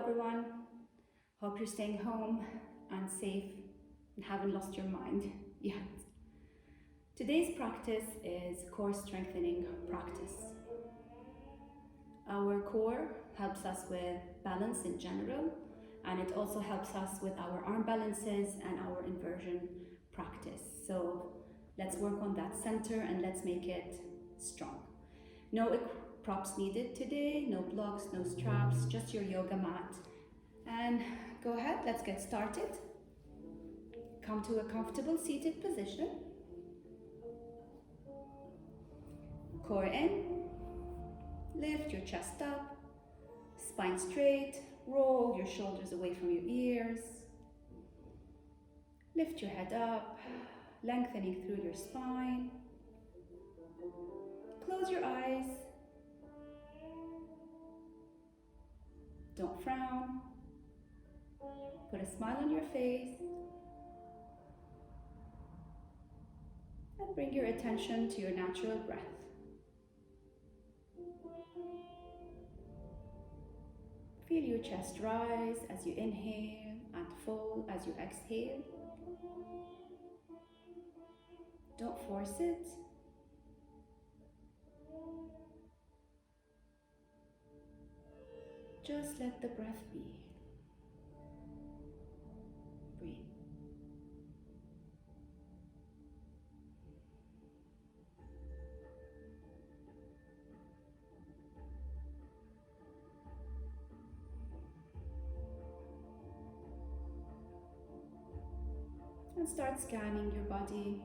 everyone. Hope you're staying home and safe and haven't lost your mind yet. Today's practice is core strengthening practice. Our core helps us with balance in general, and it also helps us with our arm balances and our inversion practice. So let's work on that center and let's make it strong. No props needed today, no blocks, no straps, just your yoga mat. And go ahead, let's get started. Come to a comfortable seated position. Core in, lift your chest up, spine straight, roll your shoulders away from your ears. Lift your head up, lengthening through your spine. Close your eyes. Don't frown. Put a smile on your face. And bring your attention to your natural breath. Feel your chest rise as you inhale and fall as you exhale. Don't force it. Just let the breath be. Breathe. And start scanning your body.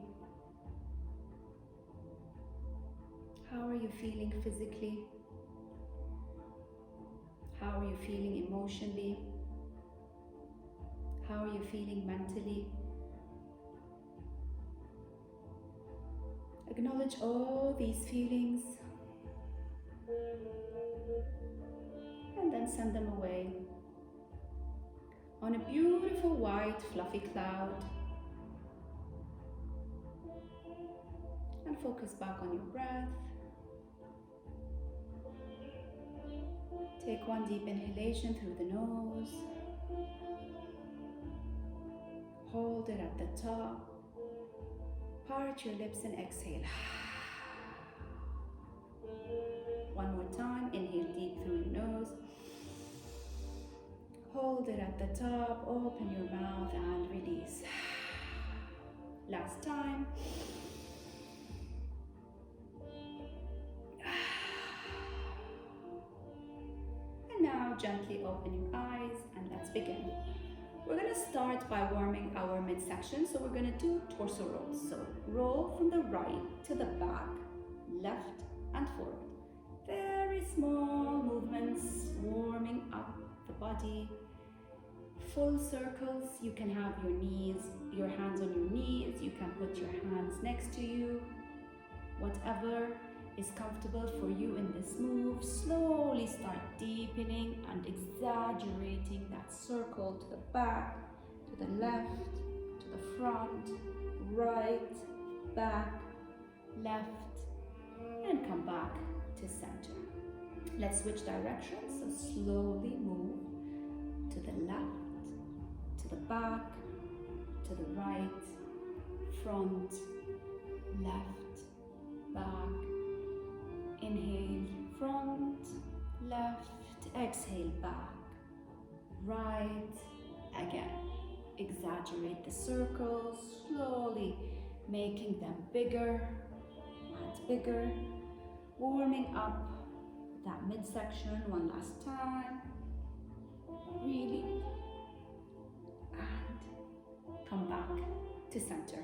How are you feeling physically? How are you feeling emotionally? How are you feeling mentally? Acknowledge all these feelings and then send them away on a beautiful white fluffy cloud. And focus back on your breath. Take one deep inhalation through the nose. Hold it at the top. Part your lips and exhale. One more time. Inhale deep through your nose. Hold it at the top. Open your mouth and release. Last time. Gently open your eyes and let's begin. We're going to start by warming our midsection. So we're going to do torso rolls. So roll from the right to the back, left and forward. Very small movements, warming up the body. Full circles. You can have your hands on your knees. You can put your hands next to you. Whatever is comfortable for you in this move. Slowly start deepening and exaggerating that circle to the back, to the left, to the front, right, back, left, and come back to center. Let's switch directions. So slowly move to the left, to the back, to the right, front, left, back. Inhale, front, left, exhale, back, right, again. Exaggerate the circles, slowly making them bigger and bigger. Warming up that midsection one last time. Really. And come back to center.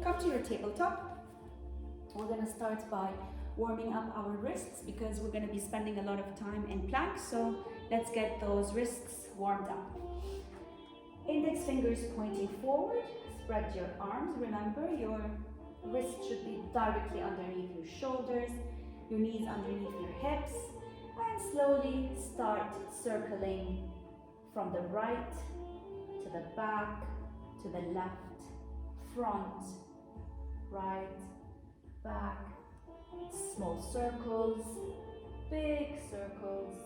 Come to your tabletop. We're going to start by warming up our wrists because we're going to be spending a lot of time in plank. So let's get those wrists warmed up. Index fingers pointing forward. Spread your arms. Remember, your wrists should be directly underneath your shoulders, your knees underneath your hips, and slowly start circling from the right to the back, to the left, front, right, back. Small circles, big circles,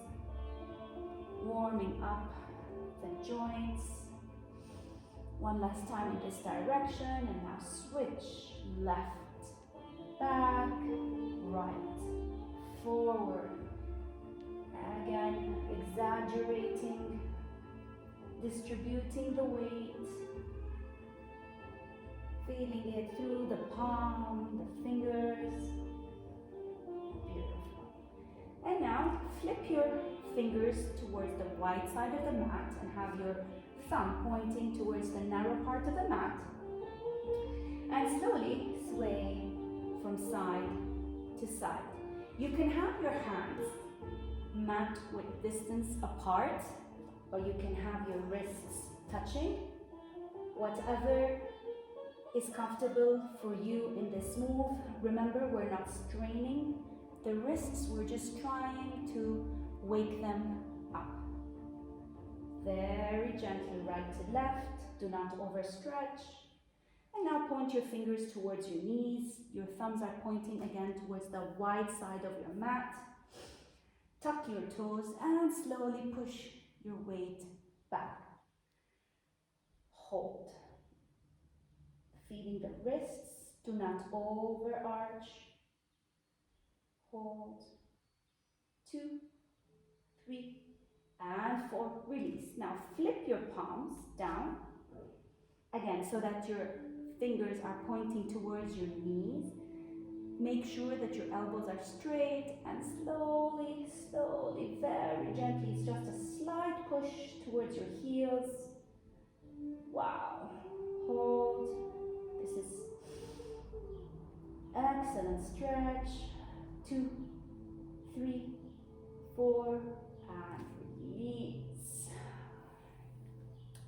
warming up the joints. One last time in this direction, and now switch. Left, back, right, forward. Again, exaggerating, distributing the weight, feeling it through the palm, the fingers. Beautiful. And now flip your fingers towards the wide side of the mat and have your thumb pointing towards the narrow part of the mat. And slowly sway from side to side. You can have your hands mat with distance apart, or you can have your wrists touching. Whatever is comfortable for you in this move. Remember, we're not straining the wrists, we're just trying to wake them up. Very gently, right to left, do not overstretch. And now point your fingers towards your knees. Your thumbs are pointing again towards the wide side of your mat. Tuck your toes and slowly push your weight back. Hold. Feeling the wrists, do not overarch. Hold. 2, 3, and 4. Release. Now flip your palms down. Again, so that your fingers are pointing towards your knees. Make sure that your elbows are straight, and slowly, slowly, very gently, it's just a slight push towards your heels. Wow. Hold. This is excellent stretch. 2, 3, 4, and release.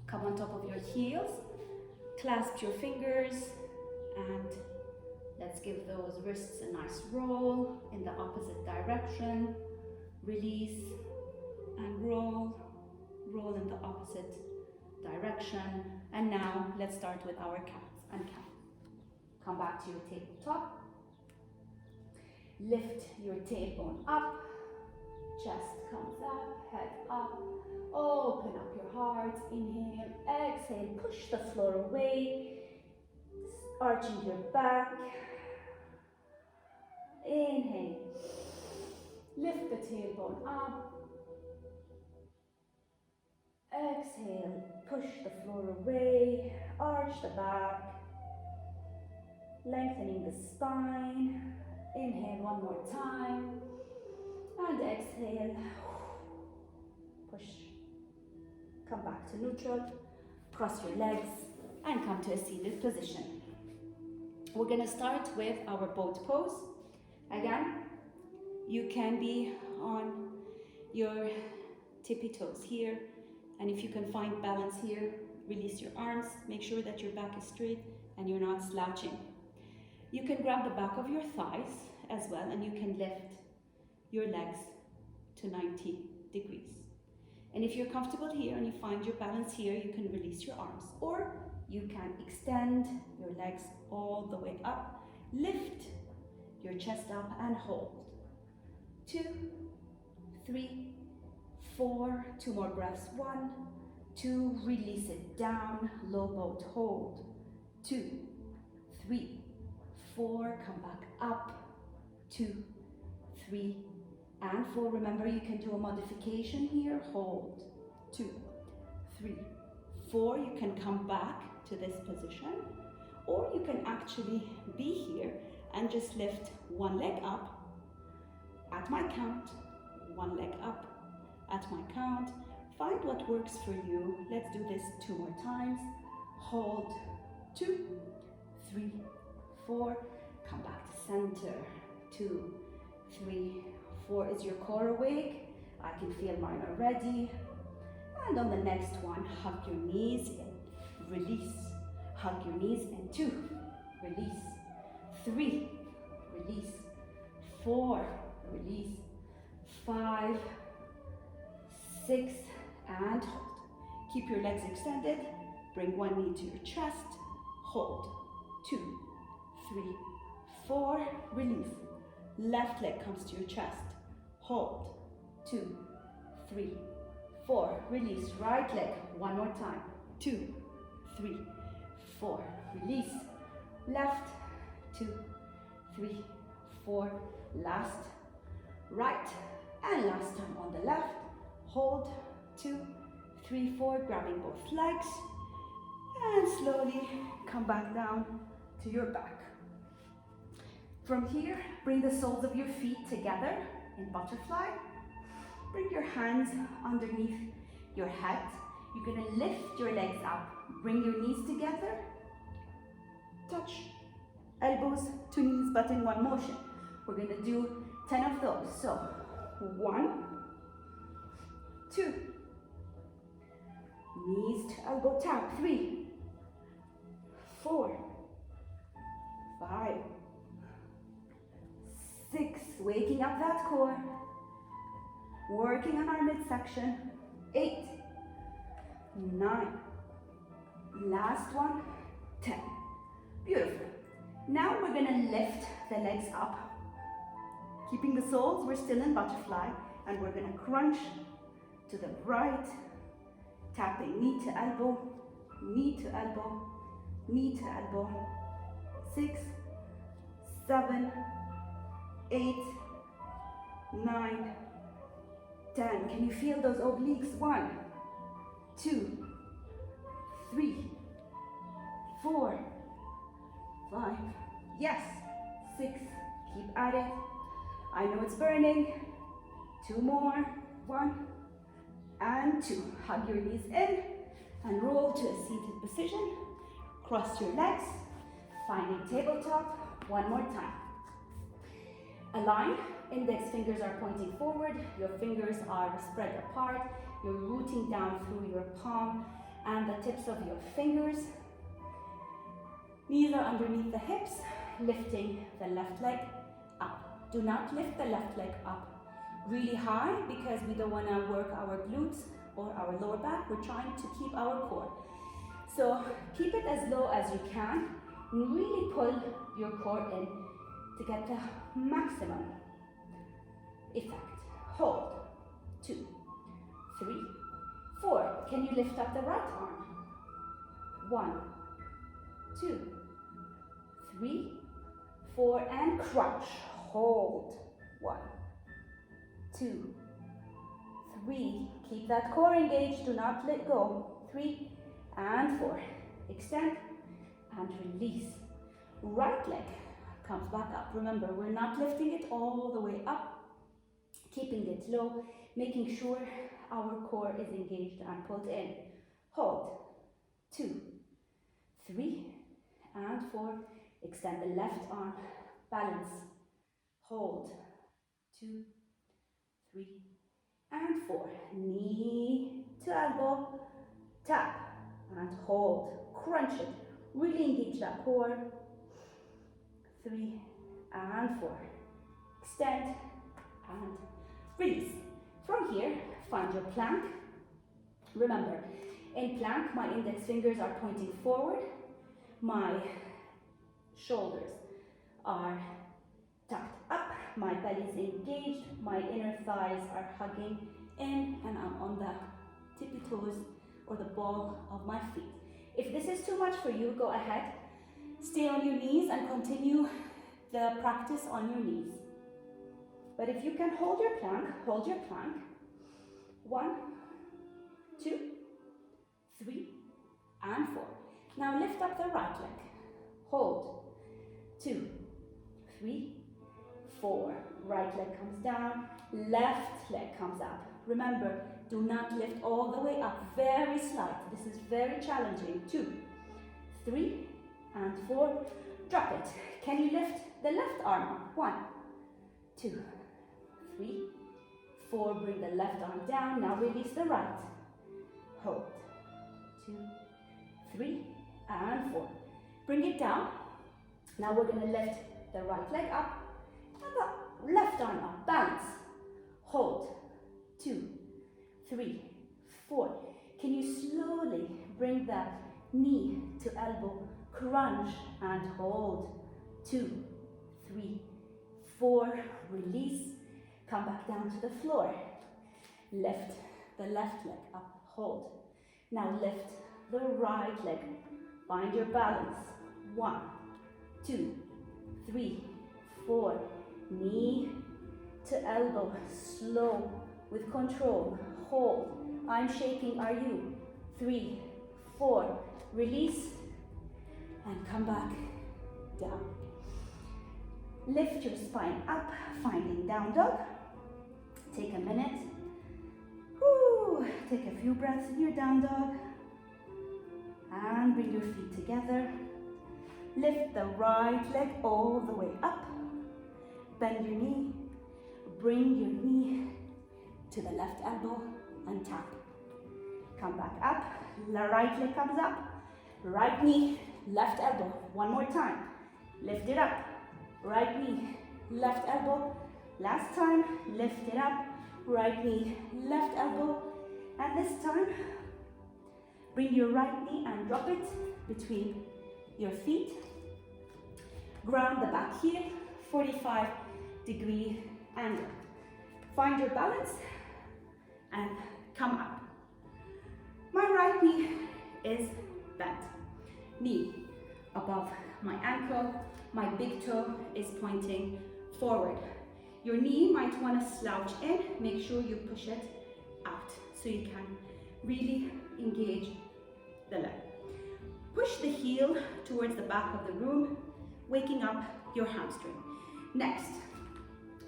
Come on top of your heels. Clasp your fingers and let's give those wrists a nice roll in the opposite direction. Release and roll, roll in the opposite direction. And now let's start with our cats and cat. Come back to your tabletop. Lift your tailbone up, chest comes up, head up. Open up your heart, inhale, exhale, push the floor away, arching your back. Inhale, lift the tailbone up. Exhale, push the floor away, arch the back, lengthening the spine. Inhale one more time, and exhale, push. Come back to neutral, cross your legs, and come to a seated position. We're going to start with our boat pose. Again, you can be on your tippy toes here, and if you can find balance here, release your arms, make sure that your back is straight and you're not slouching. You can grab the back of your thighs as well, and you can lift your legs to 90 degrees. And if you're comfortable here and you find your balance here, you can release your arms, or you can extend your legs all the way up, lift your chest up and hold. 2, 3, 4, 2 more breaths. 1, 2, release it down, low boat, hold. 2, 3, 4, come back up. 2, 3, and 4. Remember, you can do a modification here, hold. 2, 3, 4. You can come back to this position, or you can actually be here and just lift one leg up at my count, one leg up at my count. Find what works for you. Let's do this 2 more times. Hold. 2, 3, 4. Come back to center. 2, 3, 4. Is your core awake? I can feel mine already. And on the next one, hug your knees in, release. Hug your knees in. 2, release. 3, release. 4, release. 5, 6, and hold. Keep your legs extended. Bring one knee to your chest. Hold. 2, 3, 4, release. Left leg comes to your chest. Hold. 2, 3, 4, release, right leg, one more time, 2, 3, 4, release, left, 2, 3, 4, last, right, and last time on the left, hold, 2, 3, 4, grabbing both legs, and slowly come back down to your back. From here, bring the soles of your feet together in butterfly. Bring your hands underneath your head. You're gonna lift your legs up. Bring your knees together. Touch elbows to knees, but in one motion. We're gonna do 10 of those. So 1, 2, knees to elbow tap, 3, 4, 5, 6, waking up that core, working on our midsection, 8, 9, last one, 10. Beautiful. Now we're gonna lift the legs up, keeping the soles, we're still in butterfly, and we're gonna crunch to the right, tapping knee to elbow, knee to elbow, knee to elbow, 6, 7, 8, 9, 10. Can you feel those obliques? 1, 2, 3, 4, 5, yes, 6, keep at it. I know it's burning. 2 more, 1 and 2. Hug your knees in and roll to a seated position. Cross your legs, finding tabletop, one more time. Align, index fingers are pointing forward, your fingers are spread apart, you're rooting down through your palm and the tips of your fingers. Knees are underneath the hips, lifting the left leg up. Do not lift the left leg up really high because we don't want to work our glutes or our lower back. We're trying to keep our core. So keep it as low as you can and really pull your core in to get the maximum effect. Hold. 2, 3, 4. Can you lift up the right arm? 1, 2, 3, 4, and crunch. Hold. 1, 2, 3. Keep that core engaged. Do not let go. 3 and 4. Extend and release. Right leg comes back up. Remember, we're not lifting it all the way up, keeping it low, making sure our core is engaged and pulled in. Hold. 2, 3, and 4. Extend the left arm. Balance. Hold. 2, 3, and 4. Knee to elbow. Tap and hold. Crunch it. Really engage that core. 3 and 4. Extend and release. From here, find your plank. Remember, in plank, my index fingers are pointing forward. My shoulders are tucked up. My belly is engaged. My inner thighs are hugging in, and I'm on the tippy toes or the ball of my feet. If this is too much for you, go ahead. Stay on your knees and continue the practice on your knees. But if you can hold your plank, hold your plank. 1, 2, 3, and 4. Now lift up the right leg. Hold. 2, 3, 4. Right leg comes down, left leg comes up. Remember, do not lift all the way up. Very slight. This is very challenging. 2, 3, and 4. Drop it. Can you lift the left arm up? 1, 2, 3, 4. Bring the left arm down. Now release the right. Hold. 2, 3, and 4. Bring it down. Now we're going to lift the right leg up and the left arm up. Balance. Hold. 2, 3, 4. Can you slowly bring that knee to elbow? Crunch and hold. 2, 3, 4. Release. Come back down to the floor. Lift the left leg up, hold. Now lift the right leg, find your balance. 1, 2, 3, 4, knee to elbow, slow, with control, hold. I'm shaking, are you? 3, 4, release, and come back, down. Lift your spine up, finding down dog. Take a minute. Woo. Take a few breaths in your down dog. And bring your feet together. Lift the right leg all the way up. Bend your knee. Bring your knee to the left elbow and tap. Come back up. The right leg comes up. Right knee, left elbow. One more time. Lift it up. Right knee, left elbow. Last time, lift it up. Right knee, left elbow. And this time, bring your right knee and drop it between your feet. Ground the back heel, 45-degree angle. Find your balance and come up. My right knee is bent. Knee above my ankle. My big toe is pointing forward. Your knee might want to slouch in. Make sure you push it out so you can really engage the leg. Push the heel towards the back of the room, waking up your hamstring. Next,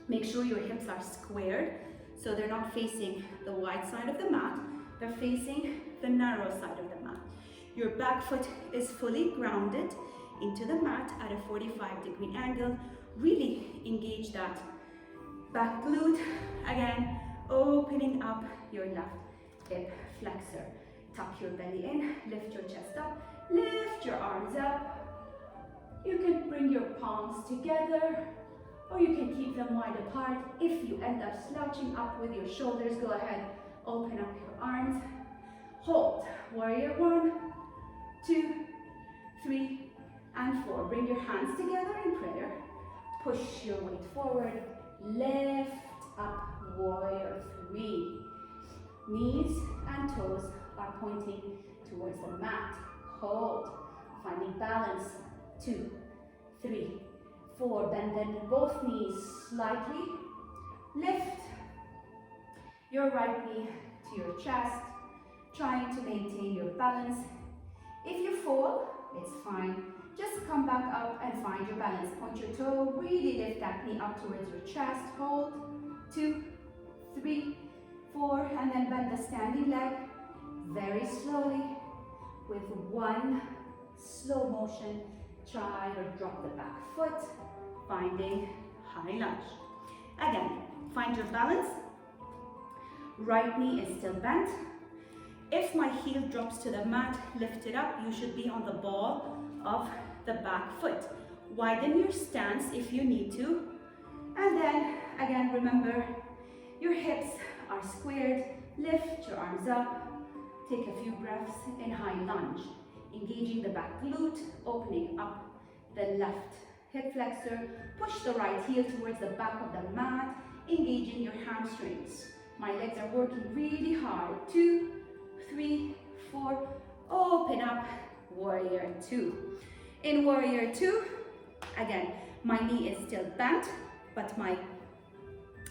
make sure your hips are squared so they're not facing the wide side of the mat, they're facing the narrow side of the mat. Your back foot is fully grounded into the mat at a 45-degree angle. Really engage that back glute. Again, opening up your left hip flexor. Tuck your belly in, lift your chest up, lift your arms up. You can bring your palms together or you can keep them wide apart. If you end up slouching up with your shoulders, go ahead, open up your arms. Hold, warrior 1, 2, 3, and 4. Bring your hands together in prayer. Push your weight forward. Lift up, warrior 3. Knees and toes are pointing towards the mat. Hold, finding balance. 2, 3, 4. Bend both knees slightly. Lift your right knee to your chest, trying to maintain your balance. If you fall, it's fine. Just come back up and find your balance. Point your toe, really lift that knee up towards your chest. Hold, 2, 3, 4, and then bend the standing leg very slowly with 1 slow motion. Try or drop the back foot, finding high lunge. Again, find your balance. Right knee is still bent. If my heel drops to the mat, lift it up. You should be on the ball of the back foot. Widen your stance if you need to. And then, again, remember, your hips are squared. Lift your arms up. Take a few breaths in high lunge. Engaging the back glute, opening up the left hip flexor. Push the right heel towards the back of the mat, engaging your hamstrings. My legs are working really hard. 2, 3, 4, open up, warrior 2. In warrior 2, again, my knee is still bent, but my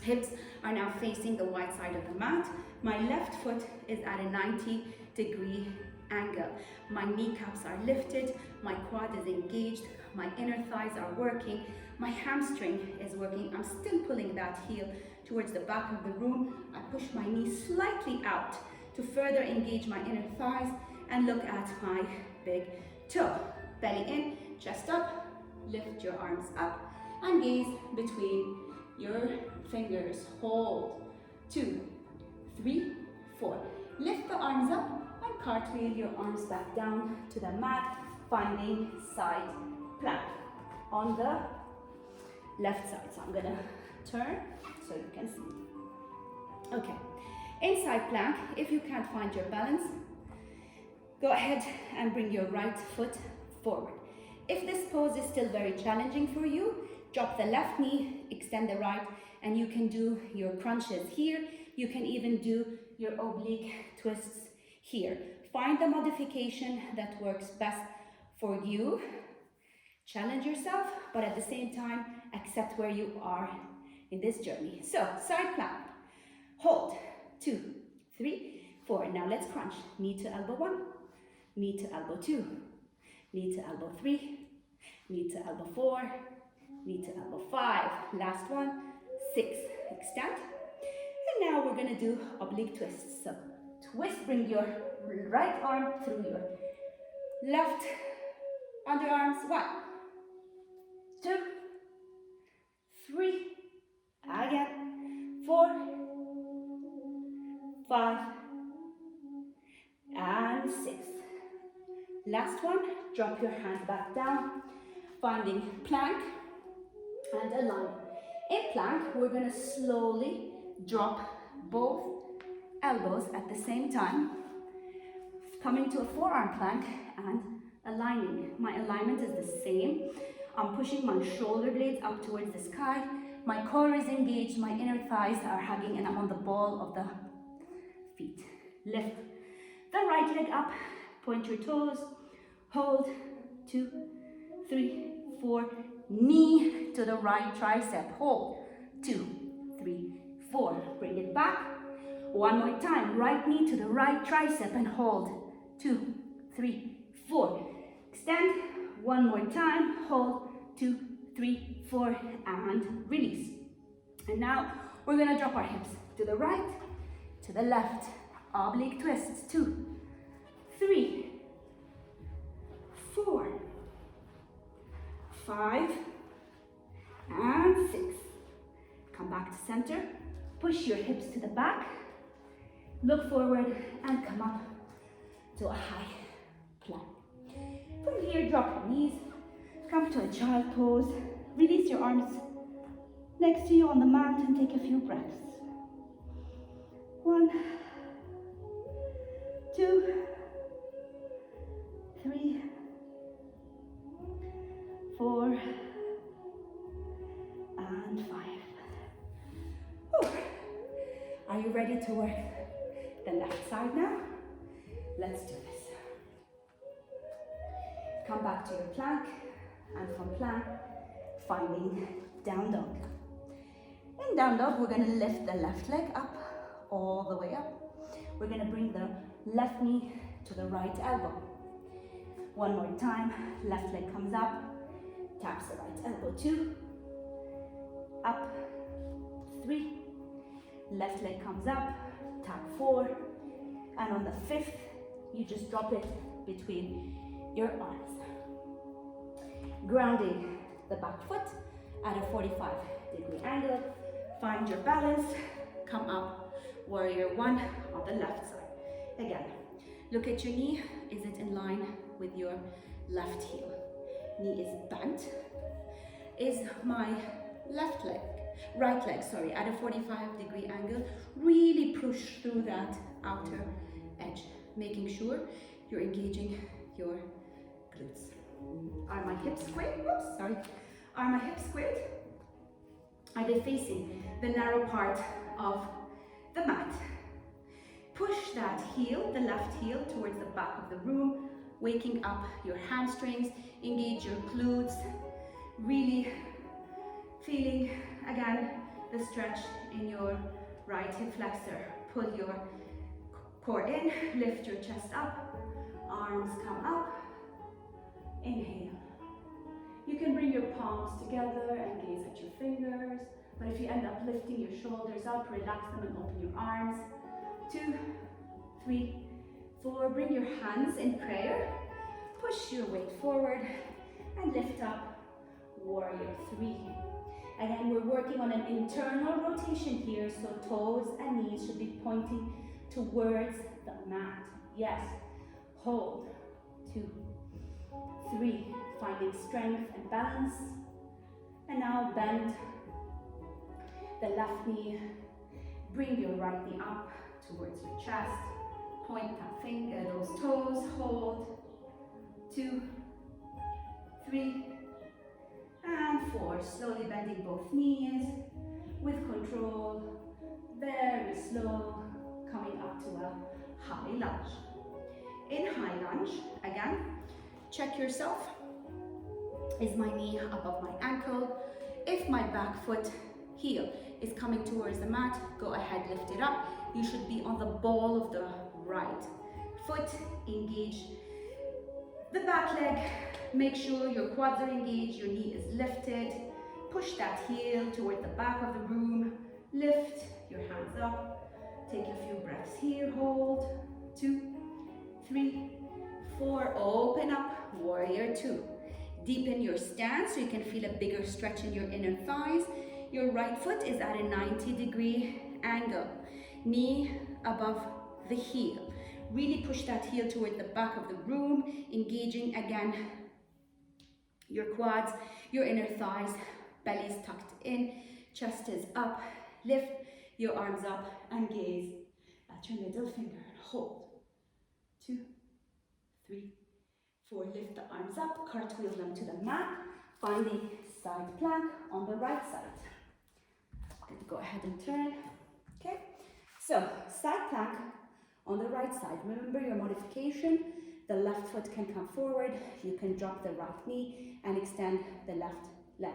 hips are now facing the wide side of the mat. My left foot is at a 90-degree angle. My kneecaps are lifted, my quad is engaged, my inner thighs are working, my hamstring is working. I'm still pulling that heel towards the back of the room. I push my knee slightly out to further engage my inner thighs and look at my big toe. Belly in, chest up, lift your arms up and gaze between your fingers. Hold, 2, 3, 4. Lift the arms up and cartwheel your arms back down to the mat, finding side plank on the left side. So I'm gonna turn so you can see. Okay, in side plank, if you can't find your balance, go ahead and bring your right foot forward. If this pose is still very challenging for you, drop the left knee, extend the right, and you can do your crunches here. You can even do your oblique twists here. Find the modification that works best for you. Challenge yourself, but at the same time, accept where you are in this journey. So, side plank. Hold. 2, 3, 4. Now let's crunch. Knee to elbow 1, knee to elbow 2, knee to elbow 3, knee to elbow 4, knee to elbow 5. Last one, 6. Extend. And now we're going to do oblique twists. So, twist, bring your right arm through your left underarms. 1, 2, 3, again, 4, 5, and 6. Last one, drop your hands back down, finding plank and align. In plank, we're going to slowly drop both elbows at the same time, coming to a forearm plank and aligning. My alignment is the same. I'm pushing my shoulder blades up towards the sky. My core is engaged, my inner thighs are hugging, and I'm on the ball of the feet. Lift the right leg up, point your toes, hold, 2, 3, 4, knee to the right tricep, hold, 2, 3, 4, bring it back, one more time, right knee to the right tricep and hold, 2, 3, 4, extend, one more time, hold, 2, 3, 4, and release. And now we're gonna drop our hips to the right, to the left, oblique twists, 2, 3, 4, 5, and 6. Come back to center, push your hips to the back, look forward and come up to a high plank. From here, drop your knees, come to a child pose, release your arms next to you on the mat and take a few breaths. 1, 2, 3, 4, and 5. Whew. Are you ready to work the left side now? Let's do this. Come back to your plank, and from plank, finding down dog. In down dog, we're going to lift the left leg up, all the way up. We're going to bring the left knee to the right elbow. One more time, left leg comes up, taps the right elbow, 2, up, 3, left leg comes up, tap 4, and on the 5th, you just drop it between your arms. Grounding the back foot at a 45-degree angle, find your balance, come up, warrior 1 on the left side. Again, look at your knee, is it in line with your left heel? Knee is bent. Is my right leg, at a 45-degree angle, really push through that outer edge, making sure you're engaging your glutes. Are my hips squared? Are my hips squared? Are they facing the narrow part of the mat? Push that heel, the left heel, towards the back of the room, waking up your hamstrings, engage your glutes, really feeling, again, the stretch in your right hip flexor. Pull your core in, lift your chest up, arms come up, inhale. You can bring your palms together and gaze at your fingers, but if you end up lifting your shoulders up, relax them and open your arms. 2, 3, 4, bring your hands in prayer, push your weight forward and lift up, warrior 3. Again, we're working on an internal rotation here, so toes and knees should be pointing towards the mat. Yes, hold, 2, 3, finding strength and balance. And now bend the left knee, bring your right knee up towards your chest, point that finger, those toes, hold, 2, 3, and 4. Slowly bending both knees with control, very slow, coming up to a high lunge. In high lunge, again, check yourself. Is my knee above my ankle? If my back foot heel is coming towards the mat, go ahead, lift it up. You should be on the ball of the right foot. Engage the back leg. Make sure your quads are engaged, your knee is lifted. Push that heel toward the back of the room. Lift your hands up. Take a few breaths here. Hold. 2, 3, 4. Open up. Warrior 2. Deepen your stance so you can feel a bigger stretch in your inner thighs. Your right foot is at a 90-degree angle. Knee above the heel. Really push that heel toward the back of the room, engaging again your quads, your inner thighs, belly's tucked in, chest is up. Lift your arms up and gaze at your middle finger and hold. 2, 3, 4. Lift the arms up, cartwheel them to the mat, finding side plank on the right side. Go ahead and turn. Okay, so side plank on the right side. Remember your modification. The left foot can come forward. You can drop the right knee and extend the left leg.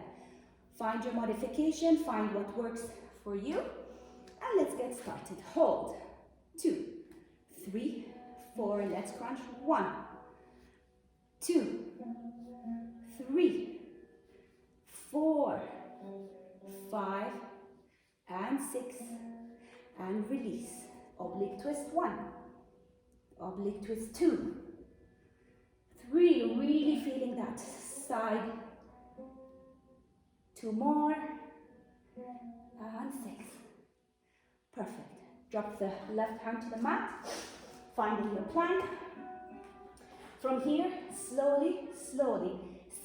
Find your modification. Find what works for you. And let's get started. Hold. 2, 3, 4. Let's crunch. 1, 2, 3, 4, 5, and 6. And release. Oblique twist 1. Oblique twist 2. 3. Really feeling that side. 2 more. And 6. Perfect. Drop the left hand to the mat. Finding your plank. From here, slowly, slowly,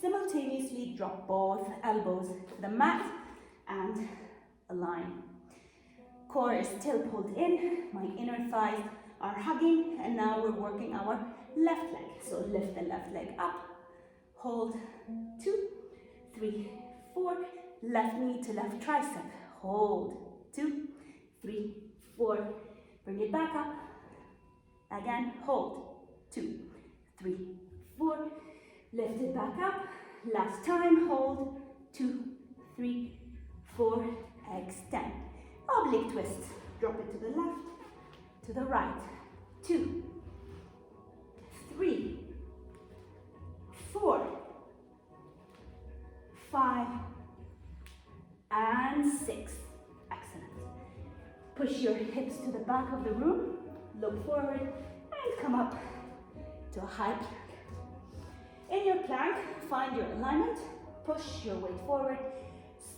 simultaneously drop both elbows to the mat and align. Core is still pulled in. My inner thighs are hugging. And now we're working our left leg. So lift the left leg up. Hold. 2, 3, 4. Left knee to left tricep. Hold. 2, 3, 4. Bring it back up. Again, hold. 2, 3, 4. Lift it back up. Last time, hold. 2, 3, 4. Extend. Oblique twist. Drop it to the left, to the right. 2, 3, 4, 5, and 6. Excellent. Push your hips to the back of the room. Look forward and come up to a high plank. In your plank, find your alignment. Push your weight forward.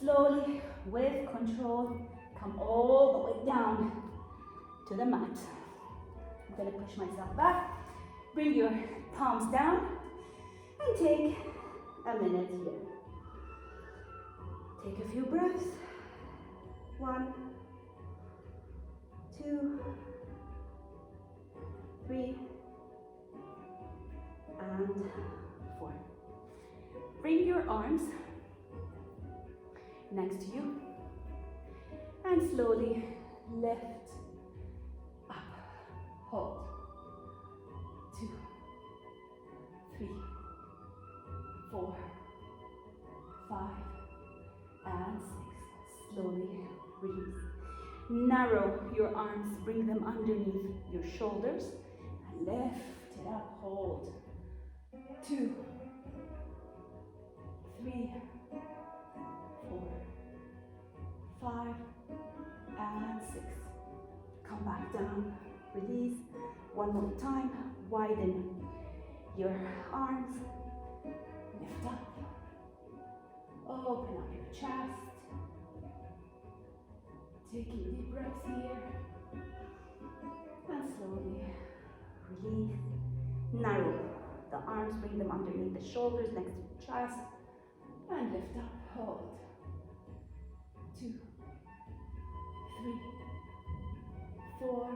Slowly, with control, come all the way down to the mat. I'm going to push myself back. Bring your palms down and take a minute here. Take a few breaths. 1, 2, 3, and 4. Bring your arms next to you and slowly lift up. Hold. 2, 3, 4, 5, and 6. Slowly release. Narrow your arms, bring them underneath your shoulders, and lift it up. Hold. 2, 3, 4, 5, and 6. Come back down. Release. One more time. Widen your arms. Lift up. Open up your chest. Taking deep breaths here. And slowly release. Narrow the arms, bring them underneath the shoulders, next to the chest. And lift up. Hold. 2, 3, 4,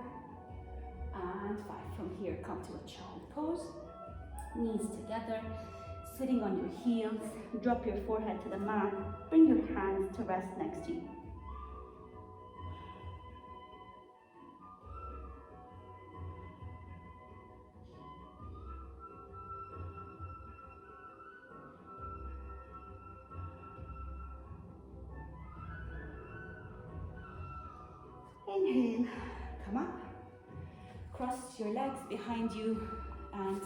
and 5. From here, come to a child pose. Knees together, sitting on your heels. Drop your forehead to the mat. Bring your hands to rest next to you. Inhale, come up. Cross your legs behind you and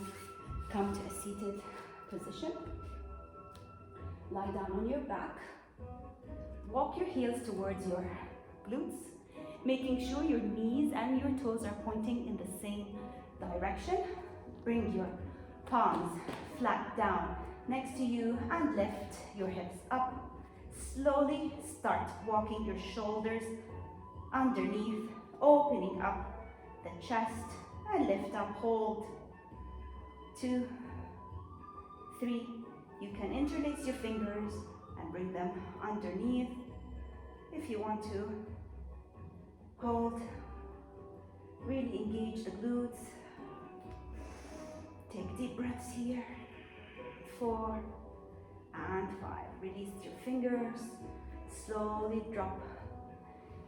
come to a seated position. Lie down on your back. Walk your heels towards your glutes, making sure your knees and your toes are pointing in the same direction. Bring your palms flat down next to you and lift your hips up. Slowly start walking your shoulders underneath, opening up the chest and lift up, hold. 2, 3. You can interlace your fingers and bring them underneath if you want to. Hold. Really engage the glutes. Take deep breaths here. 4 and 5. Release your fingers. Slowly drop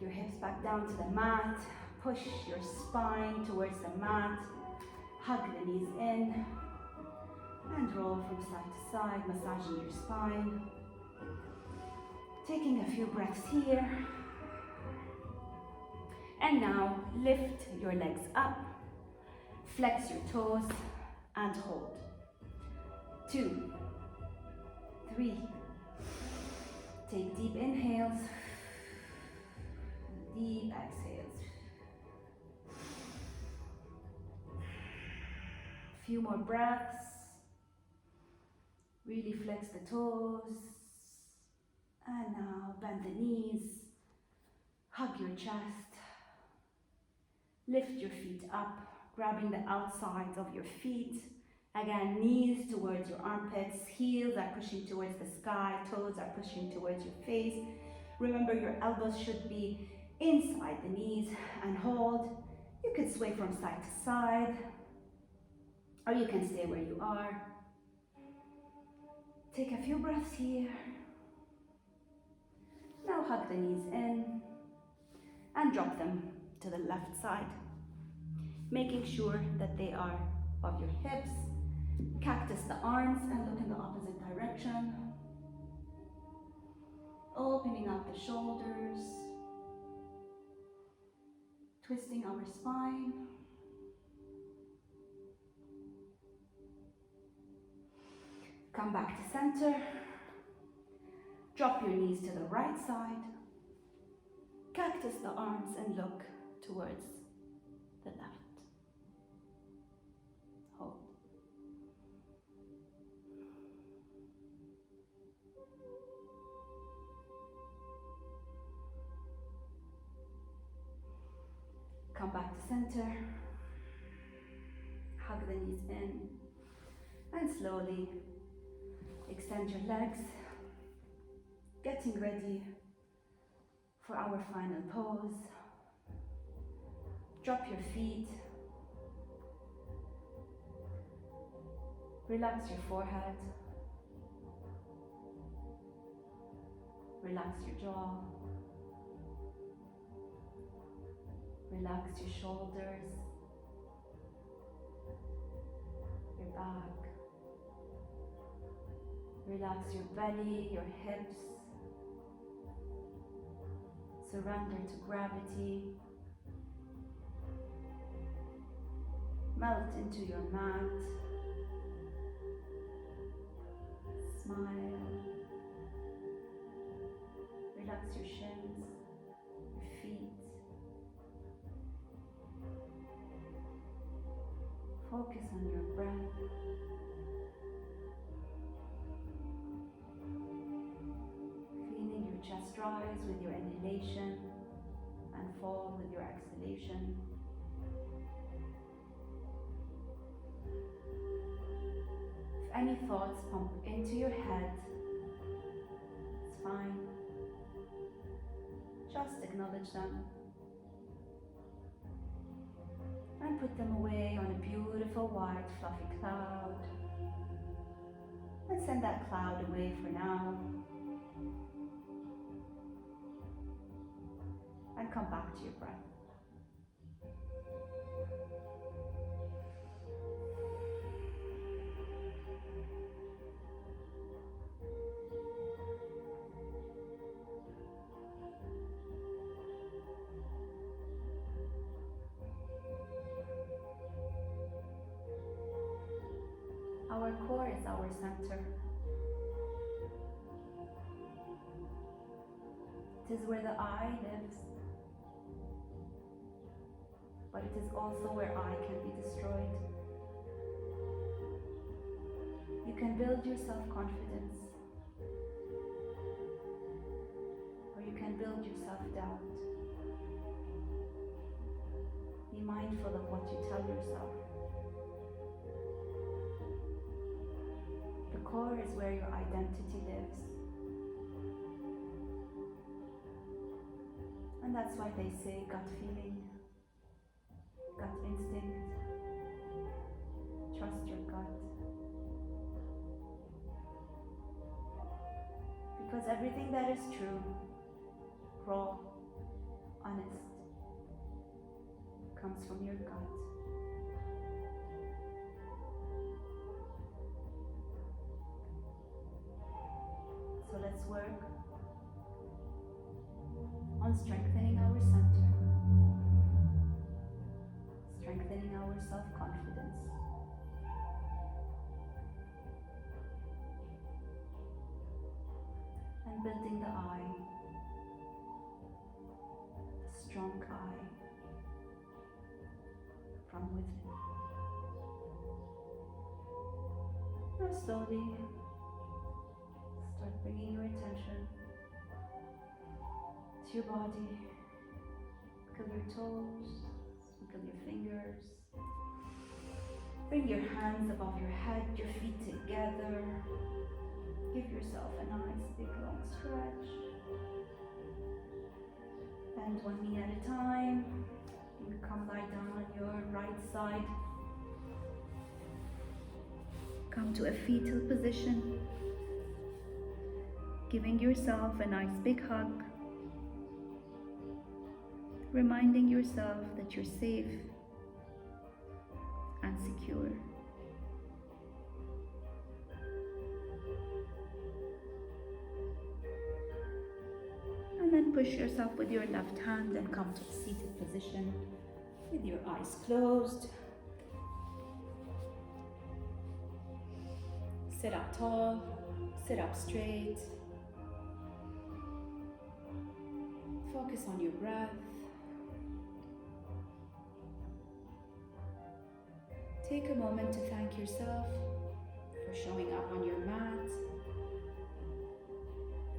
your hips back down to the mat. Push your spine towards the mat. Hug the knees in. And roll from side to side, massaging your spine. Taking a few breaths here. And now lift your legs up. Flex your toes and hold. 2, 3. Take deep inhales. Deep exhales. Few more breaths. Really flex the toes. And now bend the knees. Hug your chest. Lift your feet up, grabbing the outsides of your feet. Again, knees towards your armpits. Heels are pushing towards the sky. Toes are pushing towards your face. Remember, your elbows should be inside the knees and hold. You can sway from side to side, or you can stay where you are. Take a few breaths here. Now hug the knees in and drop them to the left side, making sure that they are of your hips. Cactus the arms and look in the opposite direction. Opening up the shoulders. Twisting our spine. Come back to center. Drop your knees to the right side. Cactus the arms and look towards the left. Hold. Come back to center. Hug the knees in and slowly extend your legs, getting ready for our final pose. Drop your feet. Relax your forehead. Relax your jaw. Relax your shoulders, your back. Relax your belly, your hips. Surrender to gravity. Melt into your mat. Smile. Relax your shins, your feet. Focus on your breath. Feeling your chest rise with your inhalation and fall with your exhalation. If any thoughts pump into your head, it's fine. Just acknowledge them. And put them away on a beautiful white fluffy cloud. And send that cloud away for now. And come back to your breath. Our core is our center. It is where the I lives, but it is also where I can be destroyed. You can build your self-confidence, or you can build your self-doubt. Be mindful of what you tell yourself. The core is where your identity lives. And that's why they say gut feeling, gut instinct, trust your gut. Because everything that is true, raw, honest, comes from your gut. So let's work on strengthening our center, strengthening our self-confidence, and building the I, the strong I from within. Now slowly start bringing your attention to your body. Wiggle your toes, wiggle your fingers. Bring your hands above your head, your feet together. Give yourself a nice big long stretch. Bend one knee at a time. You come lie down on your right side. Come to a fetal position. Giving yourself a nice big hug. Reminding yourself that you're safe and secure. And then push yourself with your left hand and come to a seated position with your eyes closed. Sit up tall, sit up straight. Focus on your breath. Take a moment to thank yourself for showing up on your mat,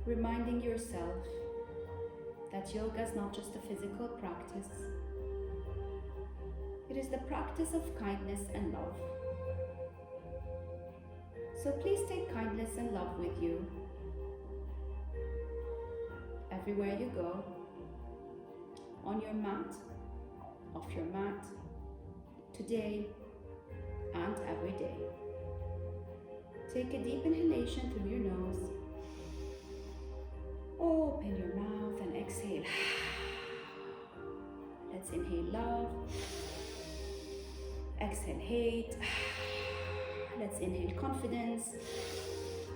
reminding yourself that yoga is not just a physical practice. It is the practice of kindness and love. So please take kindness and love with you everywhere you go, on your mat, off your mat, today and every day. Take a deep inhalation through your nose. Open your mouth and exhale. Let's inhale love. Exhale hate. Let's inhale confidence.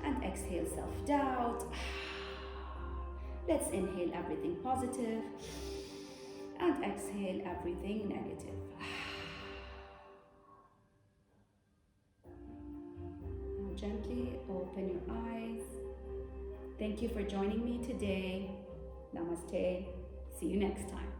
And exhale self-doubt. Let's inhale everything positive. And exhale everything negative. Gently open your eyes. Thank you for joining me today. Namaste. See you next time.